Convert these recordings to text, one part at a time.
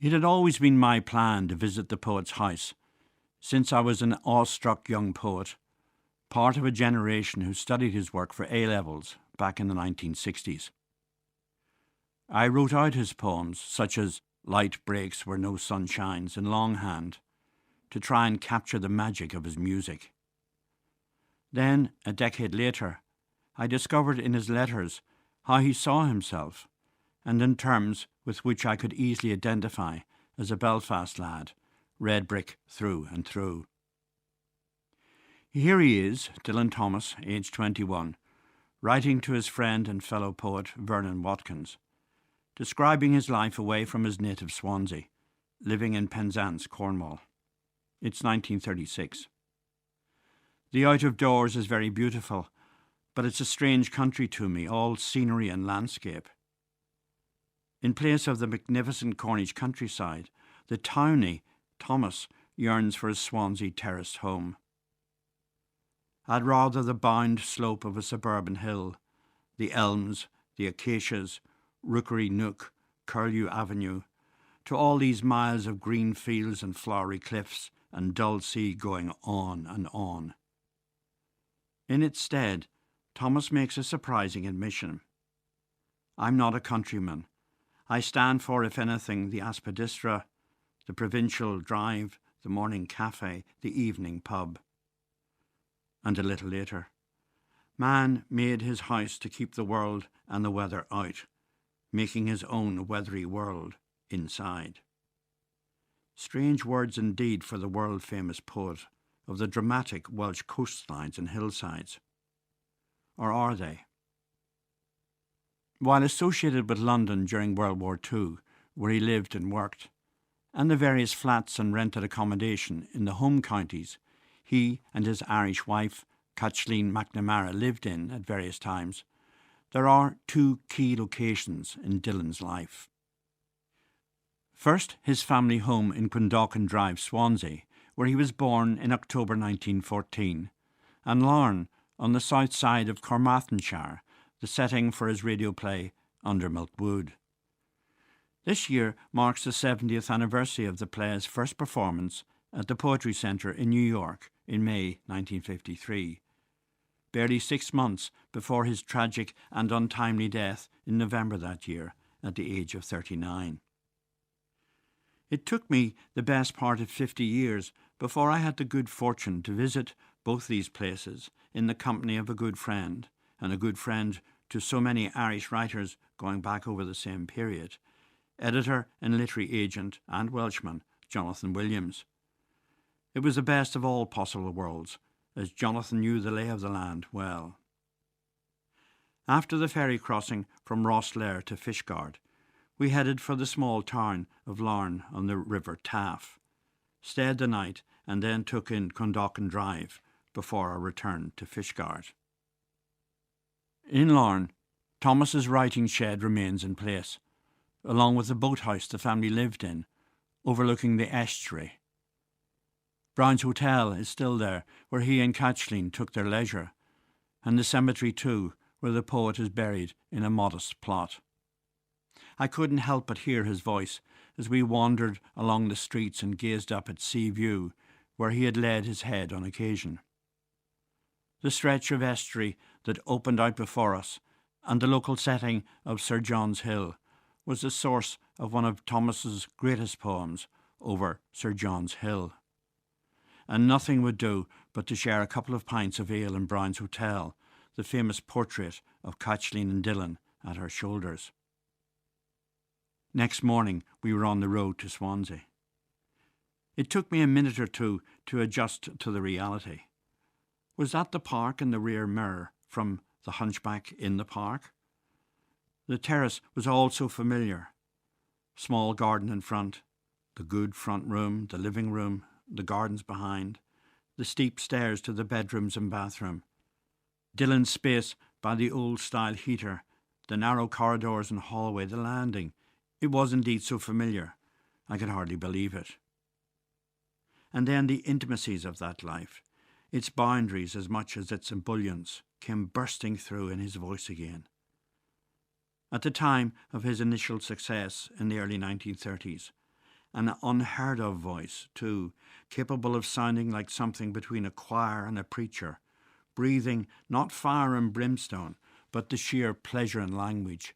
It had always been my plan to visit the poet's house, since I was an awestruck young poet, part of a generation who studied his work for A-levels back in the 1960s. I wrote out his poems, such as Light Breaks Where No Sun Shines in longhand, to try and capture the magic of his music. Then, a decade later, I discovered in his letters how he saw himself, and in terms with which I could easily identify as a Belfast lad, red brick through and through. Here he is, Dylan Thomas, aged 21, writing to his friend and fellow poet Vernon Watkins, describing his life away from his native Swansea, living in Penzance, Cornwall. It's 1936. The out of doors is very beautiful, but it's a strange country to me, all scenery and landscape. In place of the magnificent Cornish countryside, the townie Thomas yearns for his Swansea terraced home. I'd rather the bound slope of a suburban hill, the elms, the acacias, Rookery Nook, Curlew Avenue, to all these miles of green fields and flowery cliffs and dull sea going on and on. In its stead, Thomas makes a surprising admission. I'm not a countryman. I stand for, if anything, the aspidistra, the provincial drive, the morning cafe, the evening pub. And a little later, man made his house to keep the world and the weather out, making his own weathery world inside. Strange words indeed for the world-famous poet of the dramatic Welsh coastlines and hillsides. Or are they? While associated with London during World War II, where he lived and worked, and the various flats and rented accommodation in the home counties he and his Irish wife, Kathleen McNamara, lived in at various times, there are two key locations in Dylan's life. First, his family home in Quindalkin Drive, Swansea, where he was born in October 1914, and Larne, on the south side of Carmarthenshire, the setting for his radio play Under Milk Wood. This year marks the 70th anniversary of the play's first performance at the Poetry Centre in New York in May 1953, barely 6 months before his tragic and untimely death in November that year at the age of 39. It took me the best part of 50 years before I had the good fortune to visit both these places in the company of a good friend, and a good friend to so many Irish writers going back over the same period, editor and literary agent and Welshman Jonathan Williams. It was the best of all possible worlds, as Jonathan knew the lay of the land well. After the ferry crossing from Rosslare to Fishguard, we headed for the small town of Larne on the River Taff, stayed the night and then took in Quindalkin Drive before our return to Fishguard. In Larne, Thomas's writing shed remains in place, along with the boathouse the family lived in, overlooking the estuary. Brown's Hotel is still there, where he and Kathleen took their leisure, and the cemetery too, where the poet is buried in a modest plot. I couldn't help but hear his voice as we wandered along the streets and gazed up at Sea View, where he had laid his head on occasion. The stretch of estuary that opened out before us, and the local setting of Sir John's Hill, was the source of one of Thomas's greatest poems, Over Sir John's Hill. And nothing would do but to share a couple of pints of ale in Brown's Hotel, the famous portrait of Kathleen and Dylan at her shoulders. Next morning we were on the road to Swansea. It took me a minute or two to adjust to the reality. Was that the park in the rear mirror from The Hunchback in the Park? The terrace was all so familiar. Small garden in front, the good front room, the living room, the gardens behind, the steep stairs to the bedrooms and bathroom, Dylan's space by the old-style heater, the narrow corridors and hallway, the landing. It was indeed so familiar, I could hardly believe it. And then the intimacies of that life, its boundaries as much as its ebullience, came bursting through in his voice again. At the time of his initial success in the early 1930s, An unheard of voice, too, capable of sounding like something between a choir and a preacher, breathing not fire and brimstone, but the sheer pleasure in language,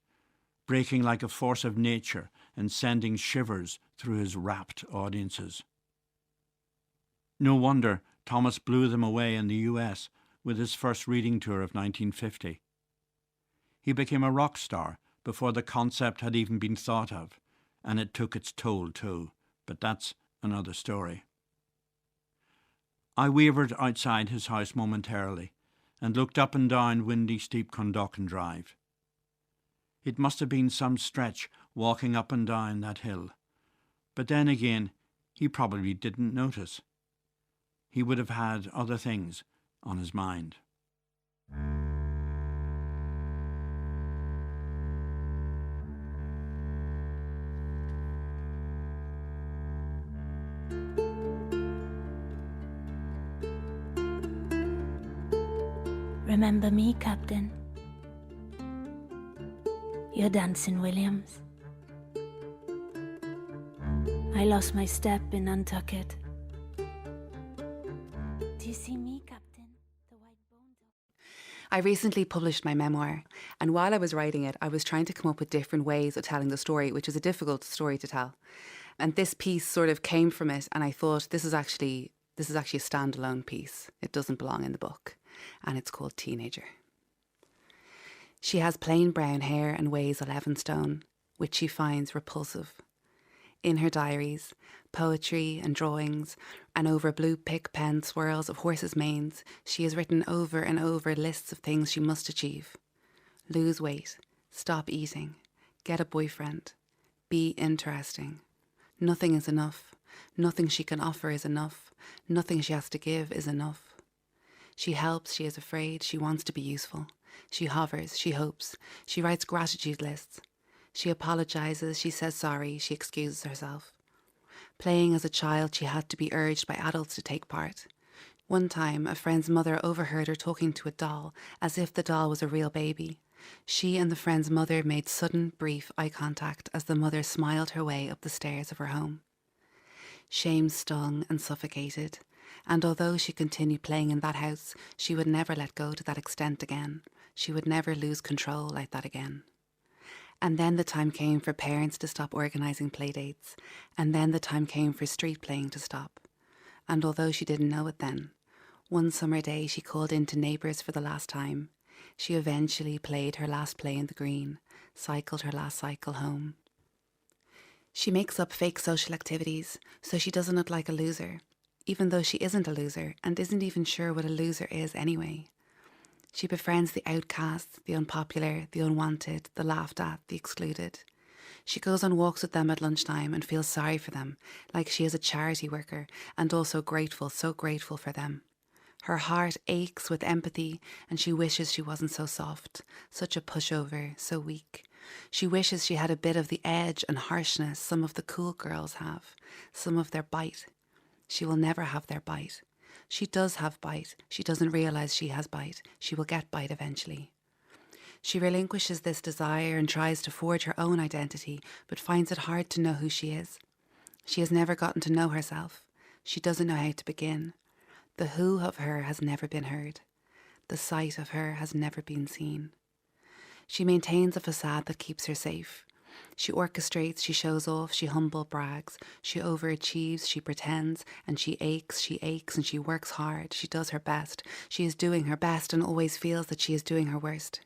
breaking like a force of nature and sending shivers through his rapt audiences. No wonder Thomas blew them away in the US with his first reading tour of 1950. He became a rock star before the concept had even been thought of, and it took its toll too, but that's another story. I wavered outside his house momentarily and looked up and down windy, steep Clondalkin Drive. It must have been some stretch walking up and down that hill, but then again, he probably didn't notice. He would have had other things on his mind. Remember me, Captain? You're Dancing Williams. I lost my step in Nantucket. Do you see me, Captain? The white bone dog. I recently published my memoir, and while I was writing it, I was trying to come up with different ways of telling the story, which is a difficult story to tell. And this piece sort of came from it, and I thought this is actually a standalone piece. It doesn't belong in the book, and it's called Teenager. She has plain brown hair and weighs 11 stone, which she finds repulsive. In her diaries, poetry and drawings, and over blue pick pen swirls of horses' manes, she has written over and over lists of things she must achieve. Lose weight, stop eating, get a boyfriend, be interesting. Nothing is enough. Nothing she can offer is enough. Nothing she has to give is enough. She helps, she is afraid, she wants to be useful. She hovers, she hopes, she writes gratitude lists. She apologizes, she says sorry, she excuses herself. Playing as a child, she had to be urged by adults to take part. One time, a friend's mother overheard her talking to a doll, as if the doll was a real baby. She and the friend's mother made sudden, brief eye contact as the mother smiled her way up the stairs of her home. Shame stung and suffocated, and although she continued playing in that house, she would never let go to that extent again. She would never lose control like that again. And then the time came for parents to stop organising playdates, and then the time came for street playing to stop. And although she didn't know it then, one summer day she called in to neighbours for the last time. She eventually played her last play in the green, cycled her last cycle home. She makes up fake social activities so she doesn't look like a loser, even though she isn't a loser and isn't even sure what a loser is anyway. She befriends the outcasts, the unpopular, the unwanted, the laughed at, the excluded. She goes on walks with them at lunchtime and feels sorry for them, like she is a charity worker, and also grateful, so grateful for them. Her heart aches with empathy, and she wishes she wasn't so soft, such a pushover, so weak. She wishes she had a bit of the edge and harshness some of the cool girls have, some of their bite. She will never have their bite. She does have bite. She doesn't realise she has bite. She will get bite eventually. She relinquishes this desire and tries to forge her own identity, but finds it hard to know who she is. She has never gotten to know herself. She doesn't know how to begin. The who of her has never been heard. The sight of her has never been seen. She maintains a facade that keeps her safe. She orchestrates, she shows off, she humble brags, she overachieves, she pretends, and she aches, and she works hard, she does her best. She is doing her best and always feels that she is doing her worst.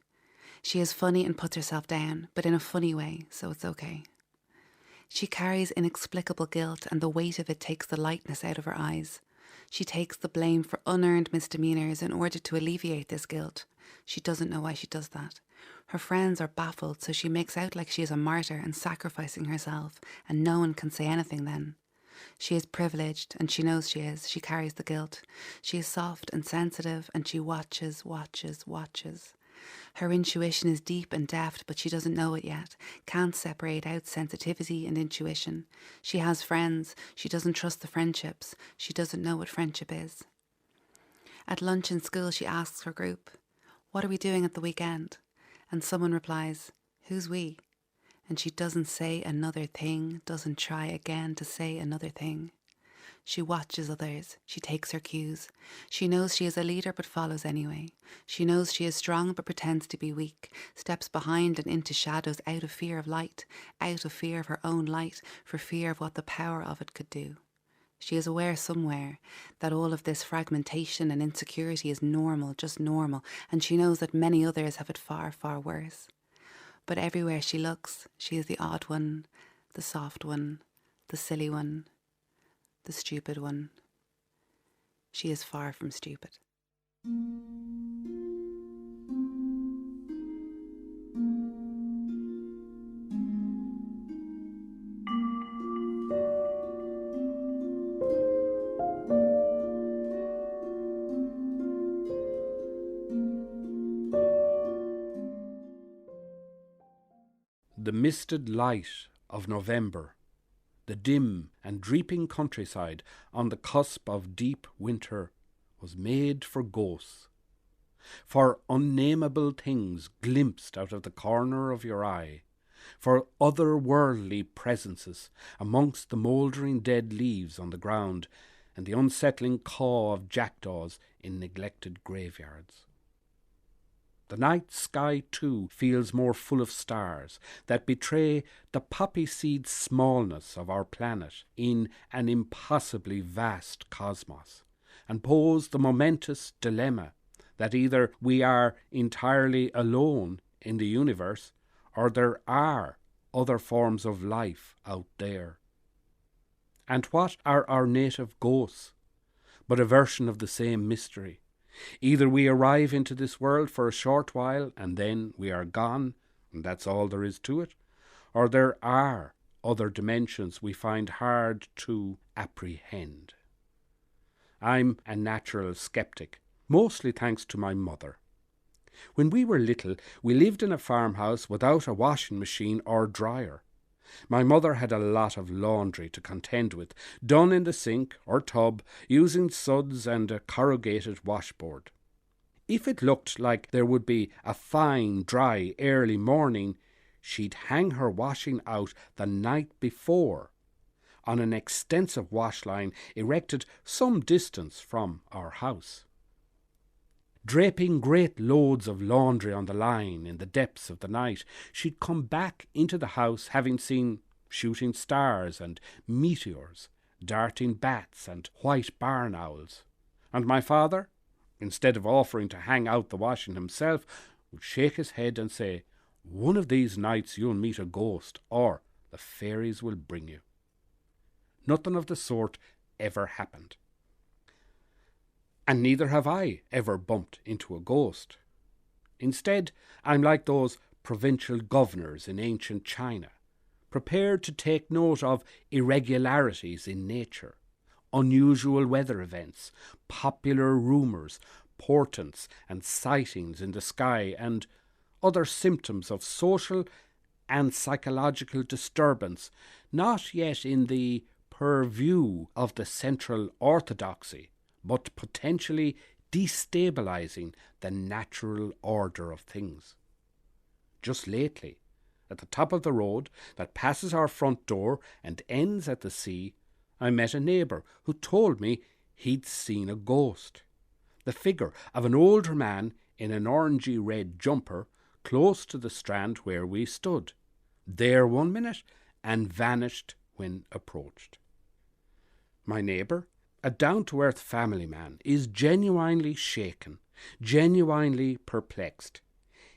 She is funny and puts herself down, but in a funny way, so it's okay. She carries inexplicable guilt, and the weight of it takes the lightness out of her eyes. She takes the blame for unearned misdemeanours in order to alleviate this guilt. She doesn't know why she does that. Her friends are baffled, so she makes out like she is a martyr and sacrificing herself, and no one can say anything then. She is privileged, and she knows she is. She carries the guilt. She is soft and sensitive, and she watches. Her intuition is deep and deft, but she doesn't know it yet, can't separate out sensitivity and intuition. She has friends. She doesn't trust the friendships. She doesn't know what friendship is. At lunch in school, she asks her group, "What are we doing at the weekend?" And someone replies, "Who's we?" And she doesn't say another thing, doesn't try again to say another thing. She watches others. She takes her cues. She knows she is a leader but follows anyway. She knows she is strong but pretends to be weak, steps behind and into shadows out of fear of light, out of fear of her own light, for fear of what the power of it could do. She is aware somewhere that all of this fragmentation and insecurity is normal, just normal, and she knows that many others have it far, far worse. But everywhere she looks, she is the odd one, the soft one, the silly one, the stupid one. She is far from stupid. The misted light of November, the dim and dreeping countryside on the cusp of deep winter, was made for ghosts, for unnameable things glimpsed out of the corner of your eye, for otherworldly presences amongst the mouldering dead leaves on the ground and the unsettling caw of jackdaws in neglected graveyards. The night sky, too, feels more full of stars that betray the poppy-seed smallness of our planet in an impossibly vast cosmos, and pose the momentous dilemma that either we are entirely alone in the universe or there are other forms of life out there. And what are our native ghosts but a version of the same mystery? Either we arrive into this world for a short while and then we are gone, and that's all there is to it, or there are other dimensions we find hard to apprehend. I'm a natural skeptic, mostly thanks to my mother. When we were little, we lived in a farmhouse without a washing machine or dryer. My mother had a lot of laundry to contend with, done in the sink or tub, using suds and a corrugated washboard. If it looked like there would be a fine, dry, early morning, she'd hang her washing out the night before on an extensive wash line erected some distance from our house. Draping great loads of laundry on the line in the depths of the night, she'd come back into the house having seen shooting stars and meteors, darting bats and white barn owls. And my father, instead of offering to hang out the washing himself, would shake his head and say, "One of these nights you'll meet a ghost, or the fairies will bring you." Nothing of the sort ever happened. And neither have I ever bumped into a ghost. Instead, I'm like those provincial governors in ancient China, prepared to take note of irregularities in nature, unusual weather events, popular rumours, portents and sightings in the sky, and other symptoms of social and psychological disturbance not yet in the purview of the central orthodoxy, but potentially destabilising the natural order of things. Just lately, at the top of the road that passes our front door and ends at the sea, I met a neighbour who told me he'd seen a ghost. The figure of an older man in an orangey-red jumper close to the strand where we stood, there 1 minute and vanished when approached. My neighbour, a down-to-earth family man, is genuinely shaken, genuinely perplexed.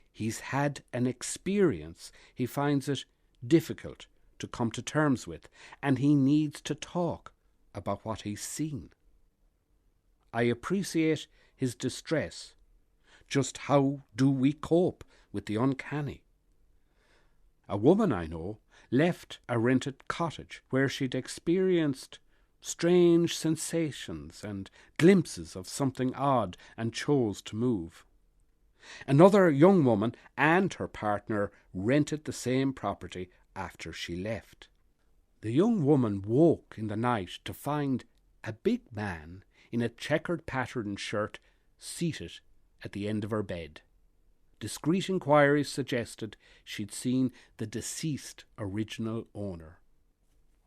He's had an experience he finds it difficult to come to terms with, and he needs to talk about what he's seen. I appreciate his distress. Just how do we cope with the uncanny? A woman I know left a rented cottage where she'd experienced strange sensations and glimpses of something odd and chose to move. Another young woman and her partner rented the same property after she left. The young woman woke in the night to find a big man in a checkered patterned shirt seated at the end of her bed. discreet inquiries suggested she'd seen the deceased original owner.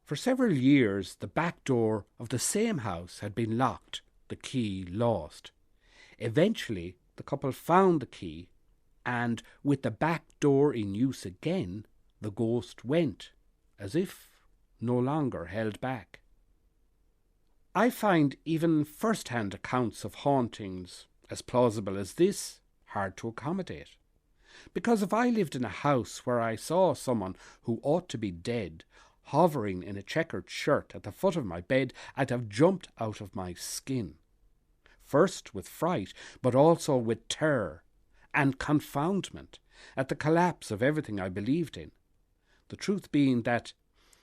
For several years, the back door of the same house had been locked, the key lost. Eventually, the couple found the key, and with the back door in use again, the ghost went, as if no longer held back. I find even first-hand accounts of hauntings as plausible as this hard to accommodate. Because if I lived in a house where I saw someone who ought to be dead hovering in a checkered shirt at the foot of my bed, I'd have jumped out of my skin. First with fright, but also with terror and confoundment at the collapse of everything I believed in. The truth being that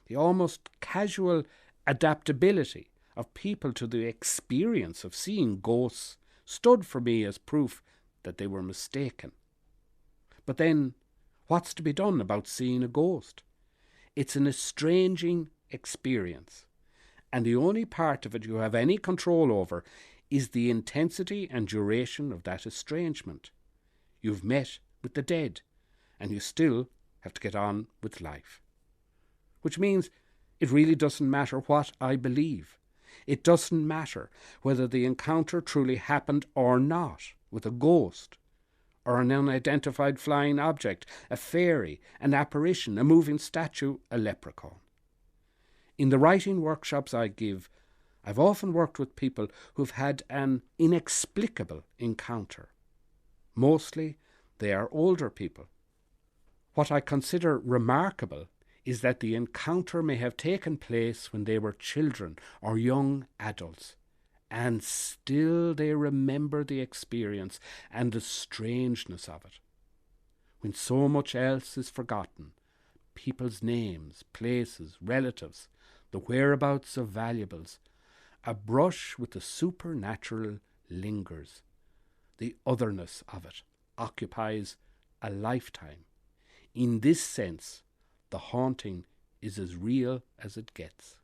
the almost casual adaptability of people to the experience of seeing ghosts stood for me as proof that they were mistaken. But then, what's to be done about seeing a ghost? It's an estranging experience, and the only part of it you have any control over is the intensity and duration of that estrangement. You've met with the dead, and you still have to get on with life. Which means it really doesn't matter what I believe. It doesn't matter whether the encounter truly happened or not with a ghost, or an unidentified flying object, a fairy, an apparition, a moving statue, a leprechaun. In the writing workshops I give, I've often worked with people who've had an inexplicable encounter. Mostly they are older people. What I consider remarkable is that the encounter may have taken place when they were children or young adults, and still they remember the experience and the strangeness of it. When so much else is forgotten, people's names, places, relatives, the whereabouts of valuables, a brush with the supernatural lingers. The otherness of it occupies a lifetime. In this sense, the haunting is as real as it gets.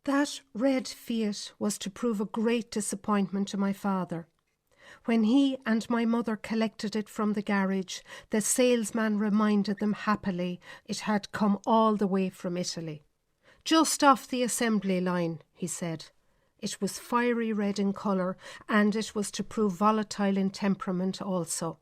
That red Fiat was to prove a great disappointment to my father. When he and my mother collected it from the garage, the salesman reminded them happily it had come all the way from Italy. Just off the assembly line, he said. It was fiery red in colour, and it was to prove volatile in temperament also.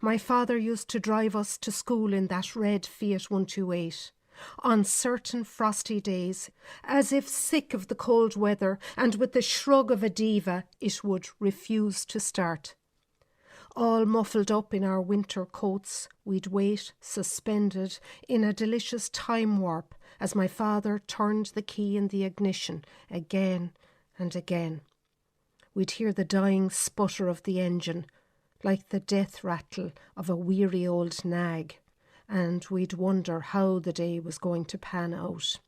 My father used to drive us to school in that red Fiat 128. On certain frosty days, as if sick of the cold weather, and with the shrug of a diva, it would refuse to start. All muffled up in our winter coats, we'd wait, suspended, in a delicious time warp, as my father turned the key in the ignition again and again. We'd hear the dying sputter of the engine, like the death rattle of a weary old nag, and we'd wonder how the day was going to pan out.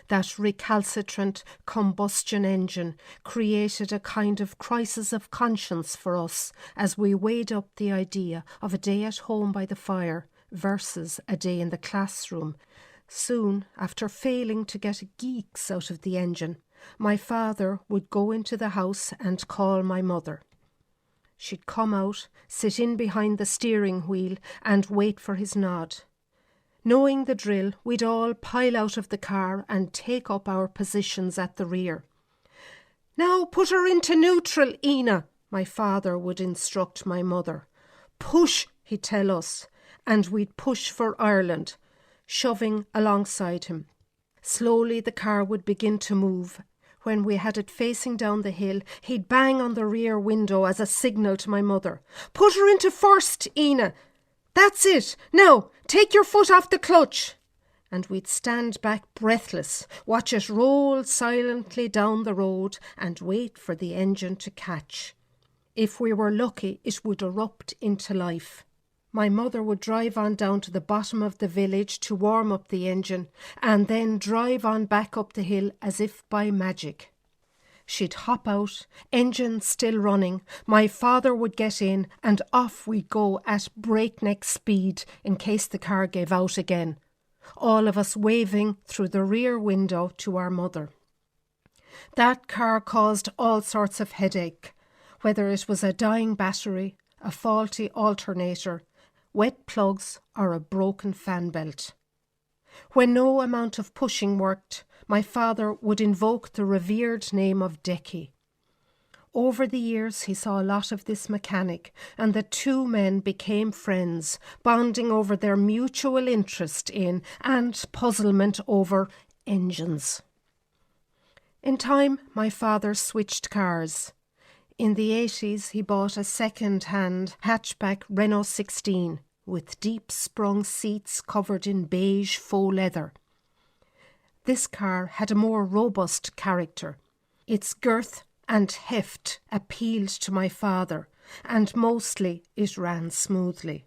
That recalcitrant combustion engine created a kind of crisis of conscience for us as we weighed up the idea of a day at home by the fire versus a day in the classroom. Soon, after failing to get geeks out of the engine, my father would go into the house and call my mother. She'd come out, sit in behind the steering wheel and wait for his nod. Knowing the drill, we'd all pile out of the car and take up our positions at the rear. "Now put her into neutral, Ina," my father would instruct my mother. "Push," he'd tell us, and we'd push for Ireland, shoving alongside him. Slowly the car would begin to move. When we had it facing down the hill, he'd bang on the rear window as a signal to my mother. "Put her into first, Ina. That's it. Now, take your foot off the clutch." And we'd stand back breathless, watch it roll silently down the road and wait for the engine to catch. If we were lucky, it would erupt into life. My mother would drive on down to the bottom of the village to warm up the engine and then drive on back up the hill as if by magic. She'd hop out, engine still running, my father would get in and off we'd go at breakneck speed in case the car gave out again, all of us waving through the rear window to our mother. That car caused all sorts of headache, whether it was a dying battery, a faulty alternator, wet plugs or a broken fan belt. When no amount of pushing worked, my father would invoke the revered name of Decky. Over the years he saw a lot of this mechanic, and the two men became friends, bonding over their mutual interest in and puzzlement over engines. In time, my father switched cars. In the 80s, he bought a second-hand hatchback Renault 16 with deep sprung seats covered in beige faux leather. This car had a more robust character. Its girth and heft appealed to my father, and mostly it ran smoothly.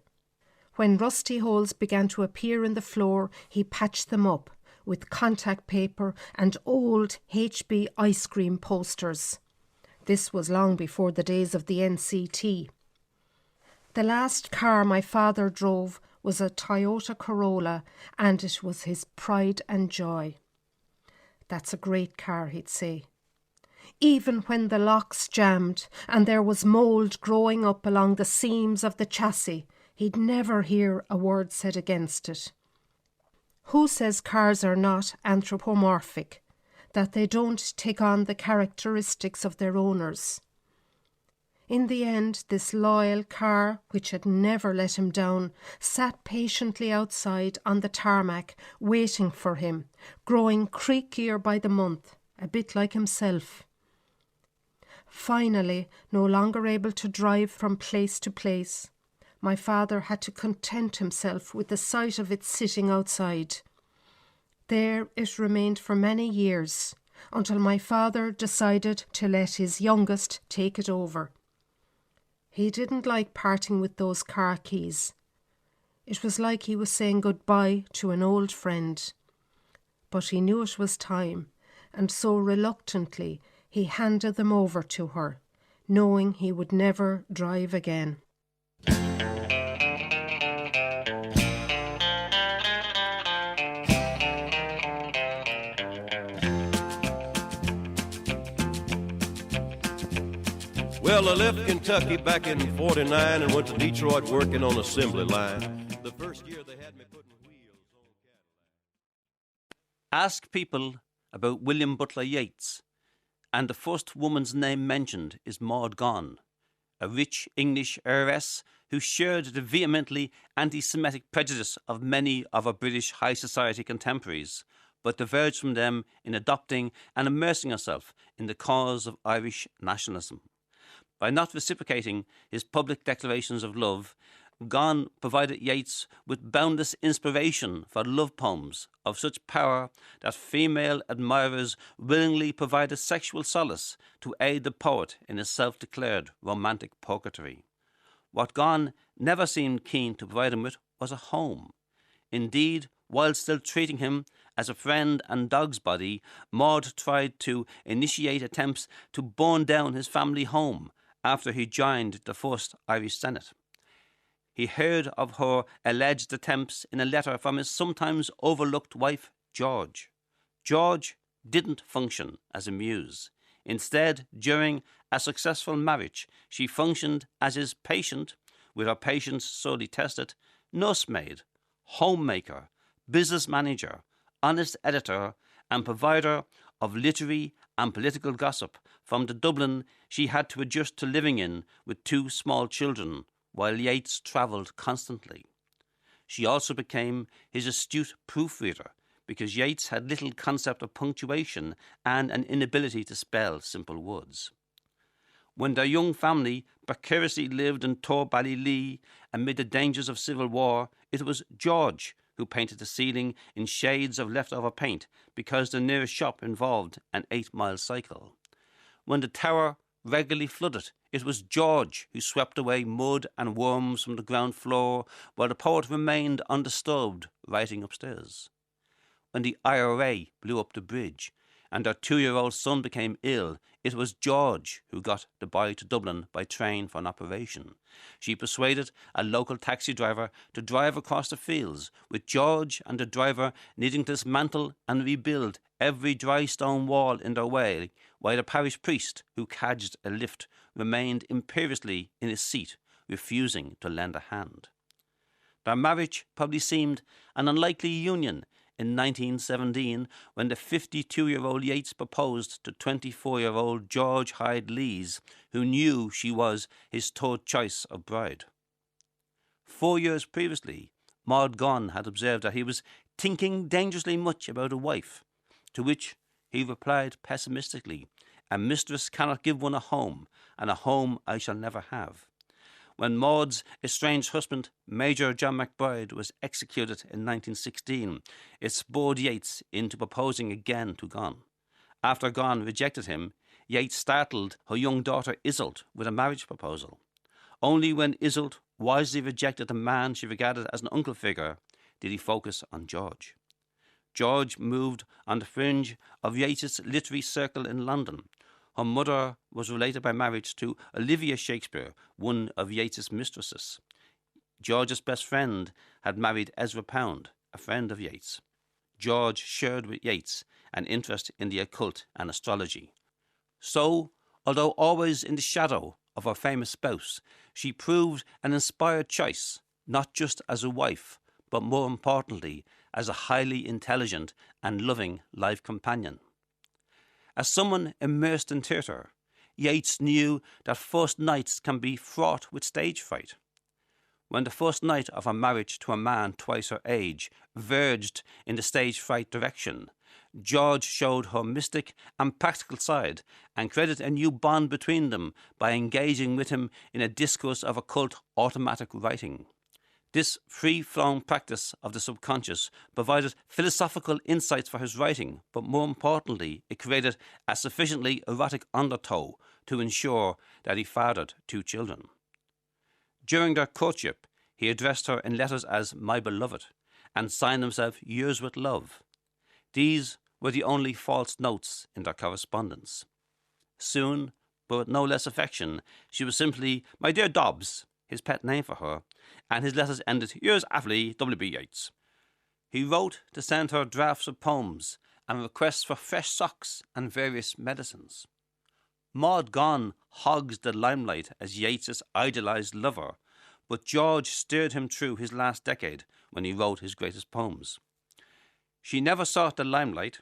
When rusty holes began to appear in the floor, he patched them up with contact paper and old HB ice cream posters. This was long before the days of the NCT. The last car my father drove was a Toyota Corolla, and it was his pride and joy. That's a great car, he'd say. Even when the locks jammed and there was mould growing up along the seams of the chassis, he'd never hear a word said against it. Who says cars are not anthropomorphic, that they don't take on the characteristics of their owners? In the end, this loyal car, which had never let him down, sat patiently outside on the tarmac, waiting for him, growing creakier by the month, a bit like himself. Finally, no longer able to drive from place to place, my father had to content himself with the sight of it sitting outside. There it remained for many years, until my father decided to let his youngest take it over. He didn't like parting with those car keys. It was like he was saying goodbye to an old friend. But he knew it was time, and so reluctantly he handed them over to her, knowing he would never drive again. Well, I left Kentucky back in '49 and went to Detroit working on assembly line. The first year they had me putting wheels on Cadillac. Ask people about William Butler Yeats, and the first woman's name mentioned is Maud Gonne, a rich English heiress who shared the vehemently anti-Semitic prejudice of many of our British high society contemporaries, but diverged from them in adopting and immersing herself in the cause of Irish nationalism. By not reciprocating his public declarations of love, Gonne provided Yeats with boundless inspiration for love poems of such power that female admirers willingly provided sexual solace to aid the poet in his self-declared romantic purgatory. What Gonne never seemed keen to provide him with was a home. Indeed, while still treating him as a friend and dog's body, Maud tried to initiate attempts to burn down his family home after he joined the first Irish Senate. He heard of her alleged attempts in a letter from his sometimes overlooked wife, George. George didn't function as a muse. Instead, during a successful marriage, she functioned as his patient, with her patience sorely tested, nursemaid, homemaker, business manager, honest editor, and provider of literary and political gossip from the Dublin she had to adjust to living in with two small children, while Yeats travelled constantly. She also became his astute proofreader, because Yeats had little concept of punctuation and an inability to spell simple words. When their young family precariously lived in Torballylee amid the dangers of civil war, it was George who painted the ceiling in shades of leftover paint because the nearest shop involved an 8-mile cycle. When the tower regularly flooded. It was George who swept away mud and worms from the ground floor, while the poet remained undisturbed, writing upstairs. When the IRA blew up the bridge and their 2-year-old son became ill, it was George who got the boy to Dublin by train for an operation. She persuaded a local taxi driver to drive across the fields, with George and the driver needing to dismantle and rebuild every dry stone wall in their way, while the parish priest, who cadged a lift, remained imperiously in his seat, refusing to lend a hand. Their marriage probably seemed an unlikely union in 1917 when the 52-year-old Yeats proposed to 24-year-old George Hyde Lees, who knew she was his third choice of bride. 4 years previously, Maud Gonne had observed that he was thinking dangerously much about a wife, to which he replied pessimistically, "A mistress cannot give one a home, and a home I shall never have." When Maud's estranged husband, Major John McBride, was executed in 1916, it spurred Yeats into proposing again to Gonne. After Gonne rejected him, Yeats startled her young daughter Isolde with a marriage proposal. Only when Isolde wisely rejected the man she regarded as an uncle figure did he focus on George. George moved on the fringe of Yeats's literary circle in London. Her mother was related by marriage to Olivia Shakespeare, one of Yeats's mistresses. George's best friend had married Ezra Pound, a friend of Yeats. George shared with Yeats an interest in the occult and astrology. So, although always in the shadow of her famous spouse, she proved an inspired choice, not just as a wife, but more importantly, as a highly intelligent and loving life companion. As someone immersed in theatre, Yeats knew that first nights can be fraught with stage fright. When the first night of her marriage to a man twice her age verged in the stage fright direction, George showed her mystic and practical side and created a new bond between them by engaging with him in a discourse of occult automatic writing. This free-flowing practice of the subconscious provided philosophical insights for his writing, but more importantly, it created a sufficiently erotic undertow to ensure that he fathered 2 children. During their courtship, he addressed her in letters as "my beloved" and signed himself "yours with love." These were the only false notes in their correspondence. Soon, but with no less affection, she was simply "my dear Dobbs," his pet name for her, and his letters ended "Yours affably, W.B. Yeats." He wrote to send her drafts of poems and requests for fresh socks and various medicines. Maud Gonne hogs the limelight as Yeats's idealized lover, but George steered him through his last decade when he wrote his greatest poems. She never sought the limelight,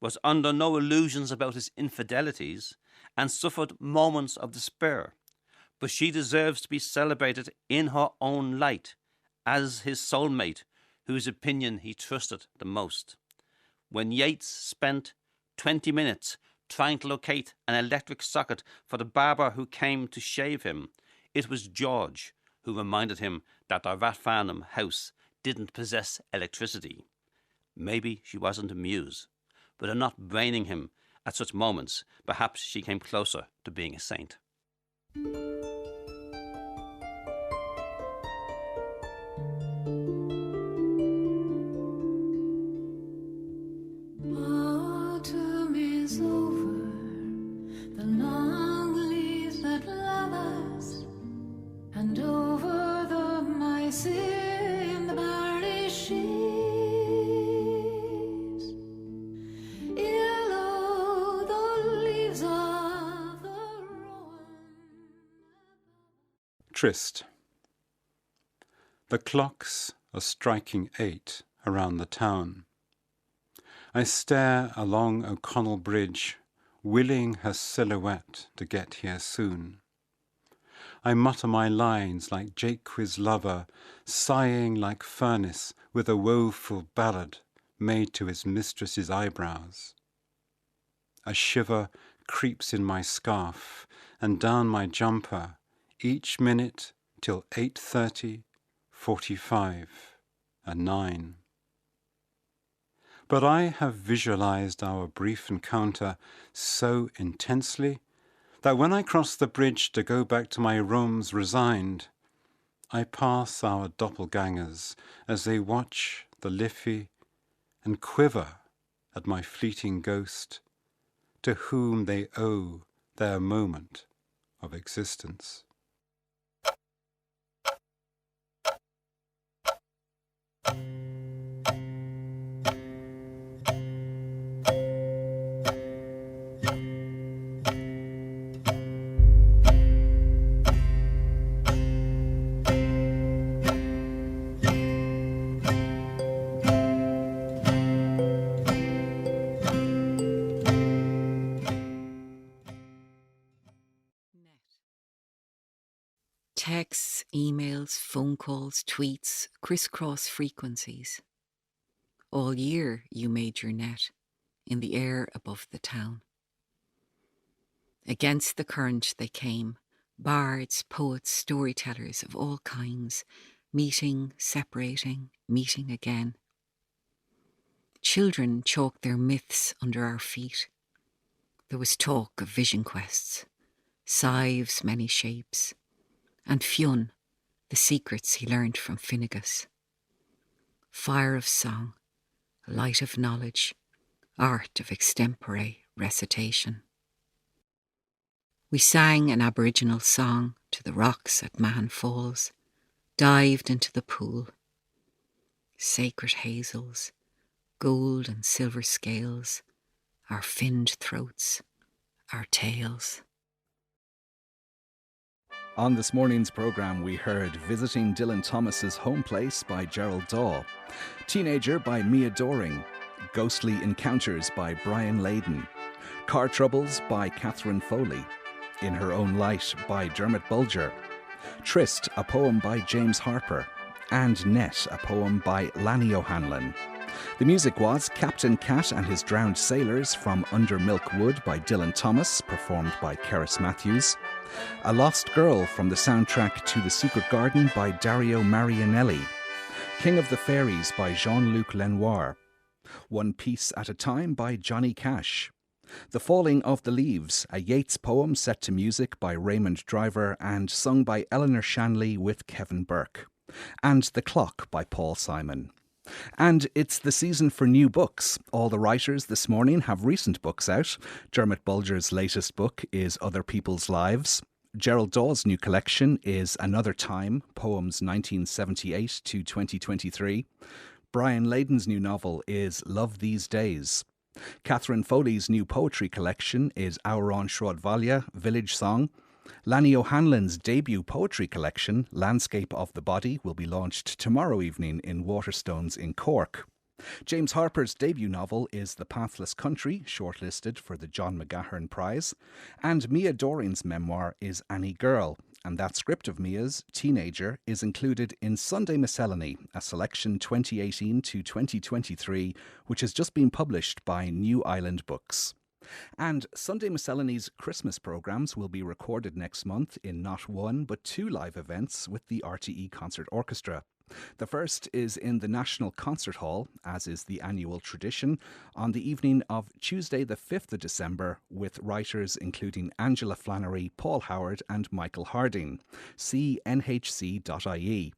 was under no illusions about his infidelities, and suffered moments of despair. But she deserves to be celebrated in her own light, as his soulmate, whose opinion he trusted the most. When Yeats spent 20 minutes trying to locate an electric socket for the barber who came to shave him, it was George who reminded him that the Rathfarnham house didn't possess electricity. Maybe she wasn't a muse, but in not braining him at such moments, perhaps she came closer to being a saint. Autumn is over, the long leaves that love us, and over the mice in the barley sheaves. Yellow the leaves of the rowan. Tryst. The clocks are striking 8 around the town. I stare along O'Connell Bridge, willing her silhouette to get here soon. I mutter my lines like Jaques' lover, sighing like Furnace with a woeful ballad made to his mistress's eyebrows. A shiver creeps in my scarf and down my jumper each minute till 8:30, 45, and 9. But I have visualized our brief encounter so intensely that when I cross the bridge to go back to my rooms resigned, I pass our doppelgangers as they watch the Liffey and quiver at my fleeting ghost, to whom they owe their moment of existence. Texts, emails, phone calls, tweets, crisscross frequencies. All year you made your net in the air above the town. Against the current they came, bards, poets, storytellers of all kinds, meeting, separating, meeting again. Children chalked their myths under our feet. There was talk of vision quests, scythes many shapes, and Fionn, the secrets he learned from Finnegas. Fire of song, light of knowledge, art of extempore recitation. We sang an Aboriginal song to the rocks at Mahon Falls, dived into the pool. Sacred hazels, gold and silver scales, our finned throats, our tails. On this morning's programme, we heard Visiting Dylan Thomas's Home Place by Gerald Daw, Teenager by Mia Doring, Ghostly Encounters by Brian Layden, Car Troubles by Catherine Foley, In Her Own Light by Dermot Bulger, Trysts, a poem by James Harper, and Net, a poem by Lanny O'Hanlon. The music was Captain Cat and His Drowned Sailors from Under Milk Wood by Dylan Thomas, performed by Keris Matthews. A Lost Girl from the soundtrack to The Secret Garden by Dario Marianelli. King of the Fairies by Jean-Luc Lenoir. One Piece at a Time by Johnny Cash. The Falling of the Leaves, a Yeats poem set to music by Raymond Driver and sung by Eleanor Shanley with Kevin Burke. And The Clock by Paul Simon. And it's the season for new books. All the writers this morning have recent books out. Dermot Bulger's latest book is Other People's Lives. Gerald Daw's new collection is Another Time, Poems 1978 to 2023. Brian Layden's new novel is Love These Days. Catherine Foley's new poetry collection is Auron Shrodvalya, Village Song. Lanny O'Hanlon's debut poetry collection, Landscape of the Body, will be launched tomorrow evening in Waterstones in Cork. James Harper's debut novel is The Pathless Country, shortlisted for the John McGahern Prize. And Mia Doring's memoir is Annie Girl, and that script of Mia's, Teenager, is included in Sunday Miscellany, a selection 2018 to 2023, which has just been published by New Island Books. And Sunday Miscellany's Christmas programmes will be recorded next month in not one but two live events with the RTE Concert Orchestra. The first is in the National Concert Hall, as is the annual tradition, on the evening of Tuesday the 5th of December with writers including Angela Flannery, Paul Howard and Michael Harding. See nhc.ie.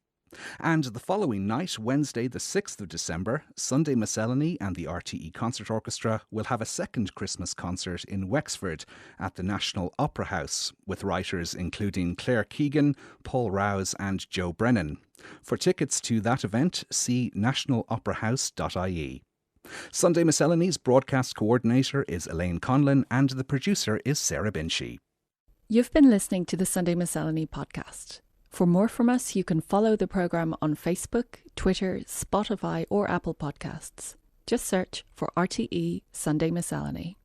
And the following night, Wednesday the 6th of December, Sunday Miscellany and the RTE Concert Orchestra will have a second Christmas concert in Wexford at the National Opera House, with writers including Claire Keegan, Paul Rouse and Joe Brennan. For tickets to that event, see nationaloperahouse.ie. Sunday Miscellany's broadcast coordinator is Elaine Conlon and the producer is Sarah Binchy. You've been listening to the Sunday Miscellany podcast. For more from us, you can follow the programme on Facebook, Twitter, Spotify or Apple Podcasts. Just search for RTE Sunday Miscellany.